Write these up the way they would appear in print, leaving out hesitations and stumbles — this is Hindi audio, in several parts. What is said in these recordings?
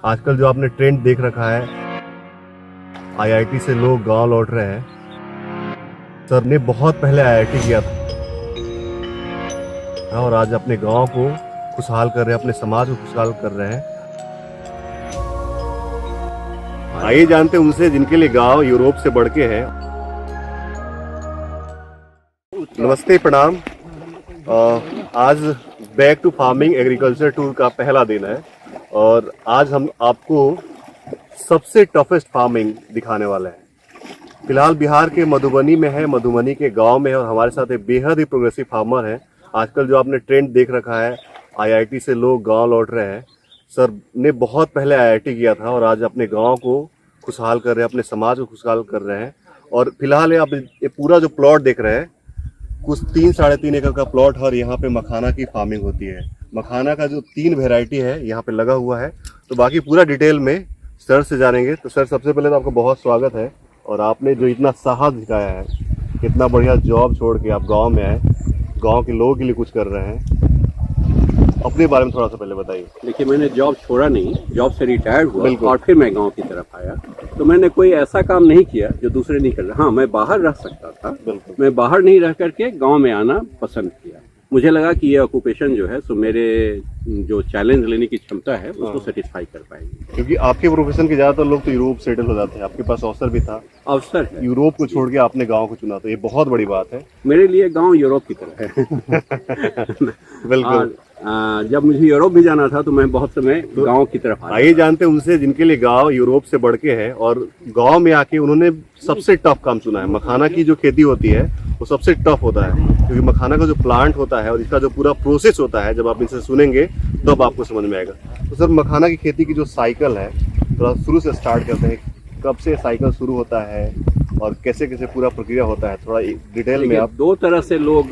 आजकल जो आपने ट्रेंड देख रखा है, आईआईटी से लोग गांव लौट रहे हैं। सर ने बहुत पहले आईआईटी किया था और आज अपने गांव को खुशहाल कर रहे हैं, अपने समाज को खुशहाल कर रहे हैं। आइए जानते हैं उनसे जिनके लिए गांव यूरोप से बढ़ के है। नमस्ते, प्रणाम। आज back to farming agriculture tour का पहला दिन है और आज हम आपको सबसे टफेस्ट फार्मिंग दिखाने वाले हैं। फिलहाल बिहार के मधुबनी में है, मधुबनी के गांव में है और हमारे साथ एक बेहद ही प्रोग्रेसिव फार्मर है। आजकल जो आपने ट्रेंड देख रखा है, आईआईटी से लोग गांव लौट रहे हैं। सर ने बहुत पहले आईआईटी किया था और आज अपने गांव को खुशहाल कर रहे हैं, अपने समाज को खुशहाल कर रहे हैं। और फिलहाल आप ये पूरा जो प्लॉट देख रहे हैं, कुछ 3-3.5 एकड़ का प्लॉट है और यहाँ पे मखाना की फार्मिंग होती है। मखाना का जो 3 वेराइटी है यहाँ पे लगा हुआ है। तो बाकी पूरा डिटेल में सर से जानेंगे। तो सर, सबसे पहले तो आपका बहुत स्वागत है और आपने जो इतना साहस दिखाया है, इतना बढ़िया जॉब छोड़ के आप गांव में आए, गांव के लोगों के लिए कुछ कर रहे हैं। अपने बारे में थोड़ा सा पहले बताइए। देखिए, मैंने जॉब छोड़ा नहीं, जॉब से रिटायर हुआ और फिर मैं गांव की तरफ आया। तो मैंने कोई ऐसा काम नहीं किया जो दूसरे नहीं कर रहे। हाँ, मैं बाहर रह सकता था, मैं बाहर नहीं रह करके गांव में आना पसंद किया। मुझे लगा कि ये ऑक्यूपेशन जो है सो मेरे जो चैलेंज लेने की क्षमता है उसको सेटिस्फाई कर पाएगी। क्योंकि आपके प्रोफेशन के ज्यादातर लोग तो यूरोप सेटल हो जाते हैं, आपके पास अवसर भी था, अवसर है। यूरोप को छोड़ के आपने गांव को चुना, तो ये बहुत बड़ी बात है। मेरे लिए गांव यूरोप की तरह है। बिल्कुल। जब मुझे यूरोप भी जाना था तो मैं बहुत समय गांव की तरफ आया। आइए जानते हैं उनसे जिनके लिए गांव यूरोप से बढ़ के है और गांव में आके उन्होंने सबसे टफ काम चुना है। मखाना की जो खेती होती है वो सबसे टफ होता है, क्योंकि मखाना का जो प्लांट होता है और इसका जो पूरा प्रोसेस होता है, जब आप इनसे सुनेंगे तब तो आपको समझ में आएगा। तो सर, मखाना की खेती की जो साइकिल है, थोड़ा शुरू से स्टार्ट करते हैं। कब से साइकिल शुरू होता है और कैसे कैसे पूरा प्रक्रिया होता है, थोड़ा डिटेल में आप। 2 तरह से लोग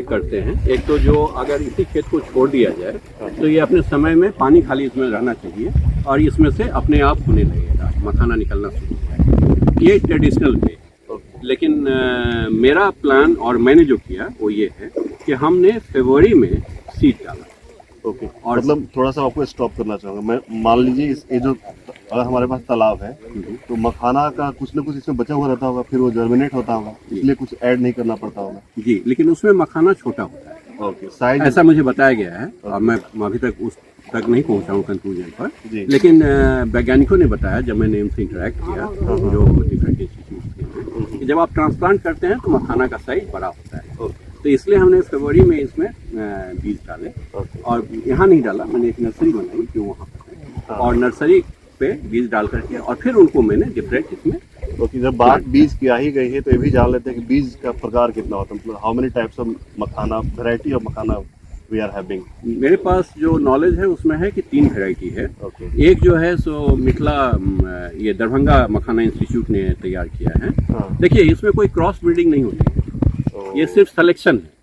करते हैं। एक तो जो अगर इसी खेत को छोड़ दिया जाए तो ये अपने समय में पानी खाली इसमें रहना चाहिए और इसमें से अपने आप होने लगेगा, मखाना निकलना शुरू हो जाएगा। ये ट्रेडिशनल वे। लेकिन मेरा प्लान और मैंने जो किया वो ये है कि हमने फरवरी में सीड डाला। ओके। और मतलब थोड़ा सा आपको स्टॉप करना चाहूँगा मैं। मान लीजिए ये जो अगर हमारे पास तालाब है तो मखाना का कुछ ना कुछ इसमें बचा हुआ रहता होगा, फिर वो जर्मिनेट होता होगा, इसलिए कुछ ऐड नहीं करना पड़ता होगा। जी, लेकिन उसमें मखाना छोटा होता है। ओके, साइज ऐसा मुझे बताया गया है और मैं अभी तक उस तक नहीं पहुंचा हूँ कंक्लूजन पर। लेकिन वैज्ञानिकों ने बताया, जब मैंने इनसे इंटरेक्ट किया जो डिफरेंट इंस्टीट्यूट के, कि जब आप ट्रांसप्लांट करते हैं तो मखाना का साइज बड़ा होता है। तो इसलिए हमने फरवरी में इसमें बीज डाले और यहाँ नहीं डाला, मैंने एक नर्सरी बनाई जो वहाँ पर है और नर्सरी पे बीज डाल करके और फिर उनको मैंने डिफरेंट इसमें। तो जब बात बीज की आ ही गई है तो ये भी जान लेते हैं कि बीज का प्रकार कितना होता है, मतलब how many types of makhana, variety of makhana we are having. मेरे पास जो नॉलेज है उसमें है कि 3 वैरायटी है। एक जो है सो मिथिला, ये दरभंगा मखाना इंस्टीट्यूट ने तैयार किया है। देखिए, इसमें कोई क्रॉस ब्रीडिंग नहीं होती है, ये सिर्फ सिलेक्शन है।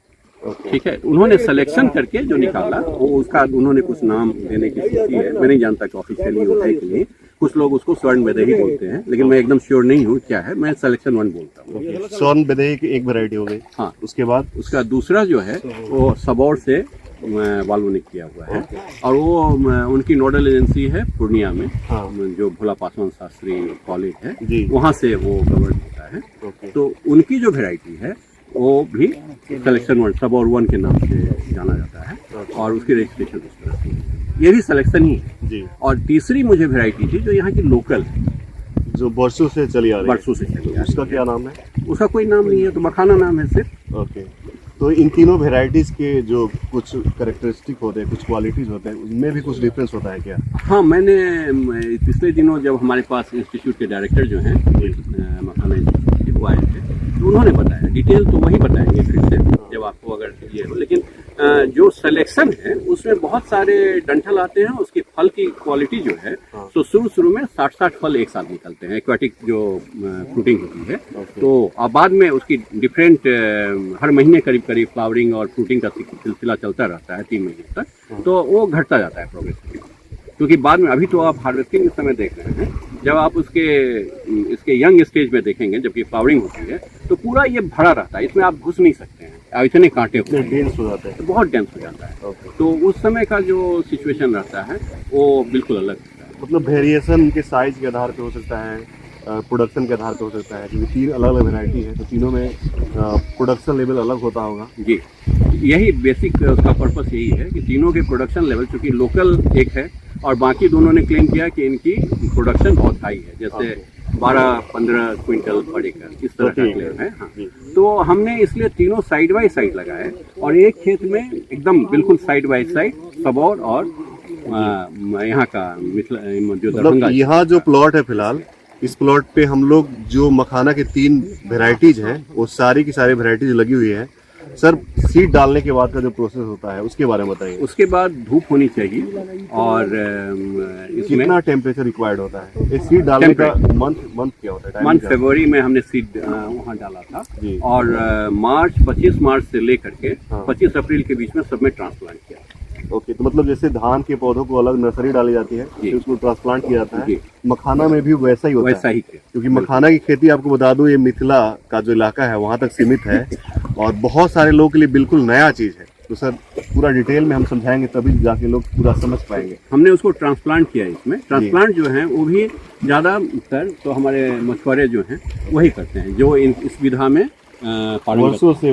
ठीक है, उन्होंने सिलेक्शन करके जो निकाला वो उसका उन्होंने कुछ नाम देने की सोची है। मैं नहीं जानता कि ऑफिशियली वो है कि नहीं। कुछ लोग उसको स्वर्ण विदेही बोलते हैं, लेकिन मैं एकदम श्योर नहीं हूँ क्या है। मैं सिलेक्शन 1 बोलता हूँ। स्वर्ण विदेही की एक वैरायटी हो गई। हाँ, उसके बाद उसका दूसरा जो है वो सबौर से वाल्वो ने किया हुआ है और वो उनकी नोडल एजेंसी है पूर्णिया में, जो भोला पासवान शास्त्री कॉलेज है, वहाँ से वो गवर्न होता है। तो उनकी जो वेराइटी है वो भी सिलेक्शन 1, सबौर 1 के नाम से जाना जाता है और उसकी रजिस्ट्रेशन उस तरह से, ये भी सिलेक्शन ही है जी। और तीसरी मुझे वेराइटी थी जो यहाँ की लोकल है, जो बरसों से चली आ रही है। बरसों से चली आ रही है। उसका क्या नाम है? उसका कोई नाम नहीं है, तो मखाना नाम है सिर्फ। ओके। तो इन तीनों वेराइटीज के जो कुछ कैरेक्टरिस्टिक होते हैं, कुछ क्वालिटीज होते हैं, उनमें भी कुछ डिफरेंस होता है क्या? हाँ, मैंने पिछले दिनों जब हमारे पास इंस्टीट्यूट के डायरेक्टर जो हैं मखाना इंस्टीट्यूट के, वो आए थे, तो उन्होंने बताया। डिटेल तो वही बताएंगे फिर से जब आपको अगर ये हो। लेकिन जो सिलेक्शन है उसमें बहुत सारे डंठल आते हैं, उसकी फल की क्वालिटी जो है तो शुरू में 60 फल एक साथ निकलते हैं, एक्वाटिक जो फ्रूटिंग होती है। तो अब बाद में उसकी डिफरेंट हर महीने करीब फ्लावरिंग और फ्रूटिंग का सिलसिला चलता रहता है 3 महीने तक, तो वो घटता जाता है प्रोग्रेसिवली। क्योंकि बाद में अभी तो आप हार्वेस्टिंग इस समय देख रहे हैं, जब आप इसके यंग स्टेज में देखेंगे जबकि फ्लावरिंग होती है तो पूरा ये भरा रहता है, इसमें आप घुस नहीं सकते हैं, इतने कांटे होते हैं, डेंस हो जाता है, तो बहुत डेंस हो जाता है। तो उस समय का जो सिचुएशन रहता है वो बिल्कुल अलग होता है। मतलब वेरिएशन के साइज के आधार पे हो सकता है, प्रोडक्शन के आधार पे हो सकता है, क्योंकि 3 अलग अलग वैरायटी है तो तीनों में प्रोडक्शन लेवल अलग होता होगा। जी, यही बेसिक उसका पर्पस यही है कि तीनों के प्रोडक्शन लेवल, चूँकि लोकल एक है और बाकी दोनों ने क्लेम किया कि इनकी प्रोडक्शन बहुत हाई है, जैसे 12-15 क्विंटल पर एकड़ इस तरह का क्लेम है। हाँ, तो हमने इसलिए तीनों साइड बाई साइड लगाए और एक खेत में एकदम बिल्कुल साइड बाई साइड सबौर और यहाँ का मिथिला जो मतलब दरभंगा, यहाँ जो प्लॉट है फिलहाल, इस प्लॉट पे हम लोग जो मखाना के 3 वेराइटीज हैं वो सारी की सारी वेराइटीज लगी हुई है। सर, सीड डालने के बाद का जो प्रोसेस होता है उसके बारे में बताइए। उसके बाद धूप होनी चाहिए और इसमें कितना टेम्परेचर रिक्वायर्ड होता है? ये सीड डालने का मंथ क्या होता है? मंथ फरवरी में हमने सीड वहाँ डाला था जी। और 25 मार्च से लेकर के 25 अप्रैल के बीच में सब में ट्रांसप्लांट किया। ओके, तो मतलब जैसे धान के पौधों को अलग नर्सरी डाली जाती है फिर उसको ट्रांसप्लांट किया जाता है, जी। मखाना में भी वैसा ही होता वैसा है। ही क्योंकि मखाना की खेती आपको बता दूं ये मिथिला का जो इलाका है वहाँ तक सीमित है और बहुत सारे लोगों के लिए बिल्कुल नया चीज़ है। तो सर पूरा डिटेल में हम समझाएंगे तभी जाके लोग पूरा समझ पाएंगे। हमने उसको ट्रांसप्लांट किया। इसमें ट्रांसप्लांट जो है वो भी ज़्यादातर तो हमारे मछुआरे जो हैं वही करते हैं, जो इस विधा में वर्षों से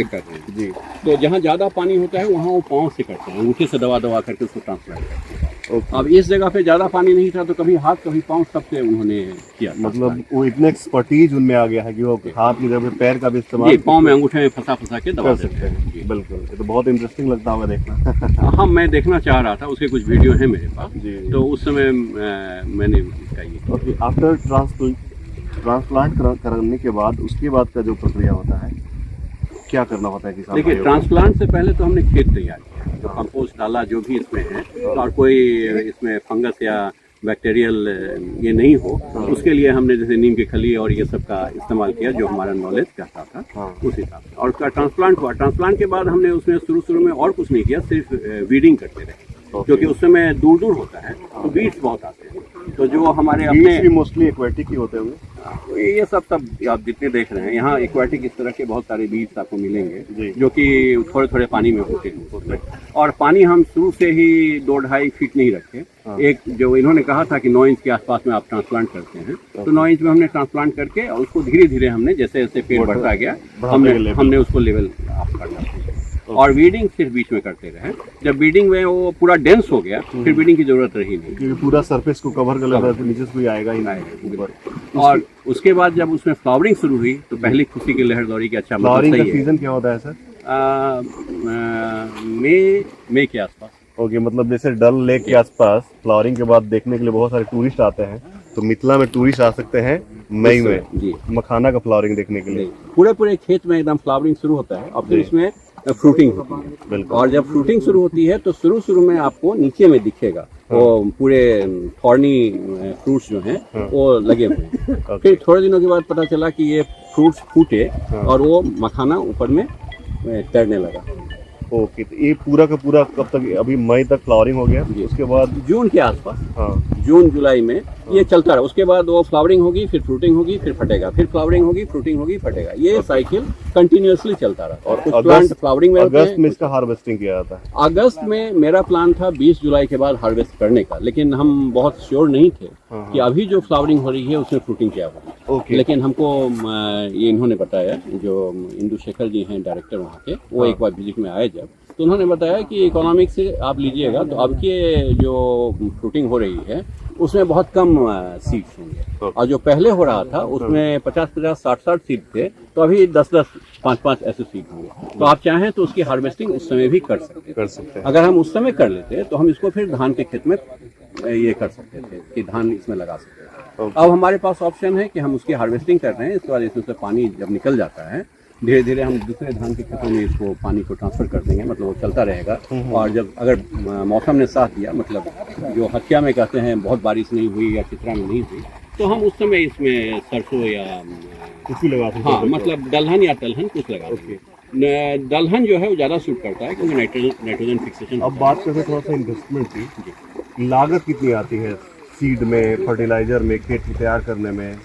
कर रहे हैं। जी। तो जहाँ ज़्यादा पानी होता है वहाँ वो पाँव से करते हैं, अंगूठे से दबा दबा करके उसको ट्रांसप्लांट करते हैं। अब इस जगह पे ज़्यादा पानी नहीं था तो कभी हाथ कभी पाँव सबसे उन्होंने किया। मतलब वो इतने एक्सपर्टीज उनमें आ गया है कि वो हाथ की जगह पैर का भी इस्तेमाल पाँव में अंगूठे में फंसा के दबा कर सकते हैं। बिल्कुल, ये तो बहुत इंटरेस्टिंग लगता होगा देखना। हाँ, मैं देखना चाह रहा था, उसके कुछ वीडियो है मेरे पास जी। तो उस समय मैंने इसका ये आफ्टर ट्रांसप्लांट करने के बाद उसके बाद का जो प्रक्रिया होता है क्या करना होता है किसान? देखिए, ट्रांसप्लांट से पहले तो हमने खेत तैयार किया, जो कंपोस्ट डाला जो भी इसमें है, और कोई इसमें फंगस या बैक्टीरियल ये नहीं हो उसके लिए हमने जैसे नीम की खली और ये सब का इस्तेमाल किया जो हमारा नॉलेज कहता था उस हिसाब से। और उसका ट्रांसप्लांट हुआ। ट्रांसप्लांट के बाद हमने उसमें शुरू में और कुछ नहीं किया, सिर्फ वीडिंग करते रहे, क्योंकि उस समय दूर होता है तो बीट्स बहुत आते हैं। तो जो हमारे अपने मोस्टली एक्वेटिक ही होते होंगे, ये सब आप जितने देख रहे हैं यहाँ एक्वेटिक इस तरह के बहुत सारे बीज आपको मिलेंगे जो कि थोड़े पानी में होते हैं। और पानी हम शुरू से ही 2-2.5 फीट नहीं रखे। एक जो इन्होंने कहा था कि 9 इंच के आसपास में आप ट्रांसप्लांट करते हैं, तो 9 इंच में हमने ट्रांसप्लांट करके और उसको धीरे धीरे हमने जैसे जैसे पेड़ बढ़ता गया हमने उसको लेवल अप करना। और वीडिंग सिर्फ बीच में करते रहे। जब बीडिंग में वो पूरा डेंस हो गया फिर बीडिंग की जरूरत रही नहीं, क्योंकि पूरा सरफेस को कवर कर लेता है तो नीचे से कोई आएगा ही नहीं। और उसके बाद जब उसमें फ्लावरिंग शुरू हुई तो पहली खुशी की लहर दौड़ी कि अच्छा फ्लावरिंग का सीजन क्या होता है सर? मई के आसपास। ओके, मतलब जैसे डल लेक के आसपास फ्लावरिंग के बाद देखने के लिए बहुत सारे टूरिस्ट आते हैं, तो मिथिला में टूरिस्ट आ सकते हैं मई में जी मखाना का फ्लावरिंग देखने के लिए। पूरे खेत में एकदम फ्लावरिंग शुरू होता है और फिर इसमें फ्रूटिंग होती है। और जब फ्रूटिंग शुरू होती है तो शुरू में आपको नीचे में दिखेगा वो पूरे थॉर्नी फ्रूट्स जो हैं वो लगे हुए हैं। फिर थोड़े दिनों के बाद पता चला कि ये फ्रूट्स फूटे और वो मखाना ऊपर में तैरने लगा। ओके, तो ये पूरा का पूरा कब तक? अभी मई तक फ्लावरिंग हो गया, उसके बाद जून के आसपास, जून जुलाई में ये चलता रहा। उसके बाद वो फ्लावरिंग होगी, फिर फ्रूटिंग होगी, फिर फटेगा, फिर फ्लावरिंग होगी, फ्रूटिंग होगी, फटेगा। ये साइकिल कंटिन्यूअसली चलता रहा। और कुछ प्लांट फ्लावरिंग में अगस्त में इसका हार्वेस्टिंग किया जाता है। अगस्त में मेरा प्लान था 20 जुलाई के बाद हार्वेस्ट करने का, लेकिन हम बहुत श्योर नहीं थे कि अभी जो फ्लावरिंग हो रही है उसमें फ्रूटिंग क्या होगी। लेकिन हमको ये इन्होंने बताया, जो इंदु शेखर जी हैं डायरेक्टर वहाँ के, वो एक बार विजिट में आए जब, तो उन्होंने बताया कि इकोनॉमिक से आप लीजिएगा तो अब के जो फ्रूटिंग हो रही है उसमें बहुत कम सीड्स होंगे, और जो पहले हो रहा था उसमें 50-50, 60-60 सीड थे, तो अभी 10-10, 5-5 ऐसे सीड होंगे। तो आप चाहें तो उसकी हार्वेस्टिंग उस समय भी कर सकते हैं। अगर हम उस समय कर लेते तो हम इसको फिर धान के खेत में ये कर सकते थे कि धान इसमें लगा सकते थे। अब हमारे पास ऑप्शन है कि हम उसकी हार्वेस्टिंग कर रहे हैं, इसके बाद इसमें से पानी जब निकल जाता है धीरे धीरे हम दूसरे धान के खेतों में इसको पानी को ट्रांसफर कर देंगे, मतलब वो चलता रहेगा। और जब अगर मौसम ने साथ दिया, मतलब जो हथिया में कहते हैं बहुत बारिश नहीं हुई या चित्रा में नहीं हुई, तो हम उस समय इसमें सरसों या कुछ लगा सकते हैं। हाँ, मतलब दलहन या तलहन कुछ लगा सकते। दलहन जो है वो ज़्यादा सूट करता है क्योंकि नाइट्रोजन फिक्सेशन। अब बात करते हैं थोड़ा सा इन्वेस्टमेंट की। लागत कितनी आती है सीड में, फर्टिलाइजर में, खेत को तैयार करने में?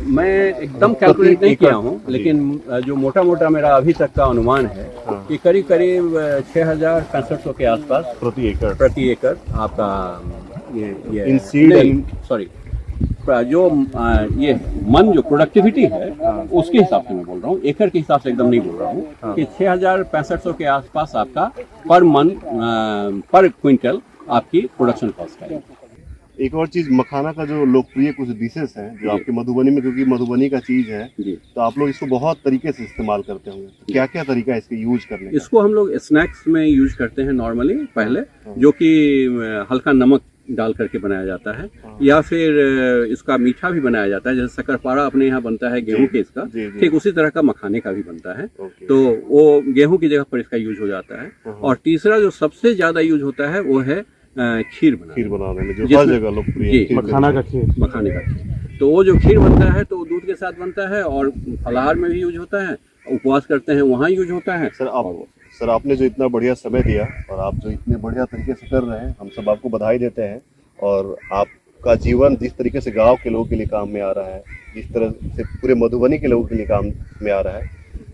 मैं एकदम कैलकुलेट नहीं किया हूँ, लेकिन जो मोटा मेरा अभी तक का अनुमान है कि करीब 6,000-6,500 के आसपास प्रति एकड़ आपका ये In seed सॉरी, जो ये मन जो प्रोडक्टिविटी है उसके हिसाब से मैं बोल रहा हूँ, एकड़ के हिसाब से एकदम नहीं बोल रहा हूँ कि 6,6500 के आसपास आपका पर मन पर क्विंटल आपकी प्रोडक्शन कॉस्ट है। एक और चीज, मखाना का जो लोकप्रिय कुछ डिशेस हैं जो जी। आपके मधुबनी में, क्योंकि मधुबनी का चीज है जी, तो आप लोग इसको बहुत तरीके से इस्तेमाल करते होंगे, क्या क्या तरीका है इसके यूज करने का? इसको हम लोग स्नैक्स में यूज करते हैं नॉर्मली पहले, जो कि हल्का नमक डाल करके बनाया जाता है, या फिर इसका मीठा भी बनाया जाता है, जैसे शक्करपारा अपने यहाँ बनता है गेहूं के इसका, जी, जी। ठीक उसी तरह का मखाने का भी बनता है। ओके। तो वो गेहूं की जगह पर इसका यूज हो जाता है। और तीसरा जो सबसे ज्यादा यूज होता है वो है खीर बनाना, खीर बनाने में जो हर जिसमें- जगह लोकप्रिय जी, है, खीर मखाना का खीर। मखाने का खीर। तो वो जो खीर बनता है तो वो दूध के साथ बनता है, और फलाहार में भी यूज होता है, उपवास करते हैं वहाँ यूज होता है। सर आपने जो इतना बढ़िया समय दिया और आप जो इतने बढ़िया तरीके से कर रहे हैं, हम सब आपको बधाई देते हैं। और आपका जीवन जिस तरीके से गांव के लोगों के लिए काम में आ रहा है, जिस तरह से पूरे मधुबनी के लोगों के लिए काम में आ रहा है,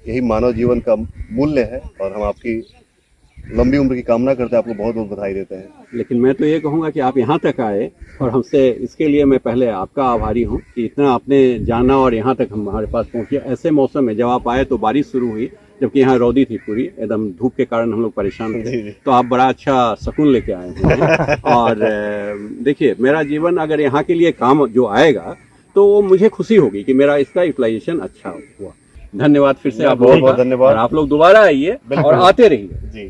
यही मानव जीवन का मूल्य है। और हम आपकी लंबी उम्र की कामना करते हैं, आपको बहुत बहुत बधाई देते हैं। लेकिन मैं तो ये कहूँगा कि आप यहाँ तक आए, और हमसे इसके लिए मैं पहले आपका आभारी हूँ कि इतना आपने जाना और यहाँ तक हमारे पास पहुँचे। ऐसे मौसम में जब आप आए तो बारिश शुरू हुई, जबकि यहाँ रौदी थी पूरी एकदम, धूप के कारण हम लोग परेशान जी, थे। जी। तो आप बड़ा अच्छा सुकून लेके आए हैं। और देखिए, मेरा जीवन अगर यहाँ के लिए काम जो आएगा तो वो मुझे खुशी होगी कि मेरा इसका यूटिलाइजेशन अच्छा हुआ। धन्यवाद फिर से आप बहुत लोगों बहुत का। धन्यवाद। और आप लोग दोबारा आइए और आते रहिए। जी।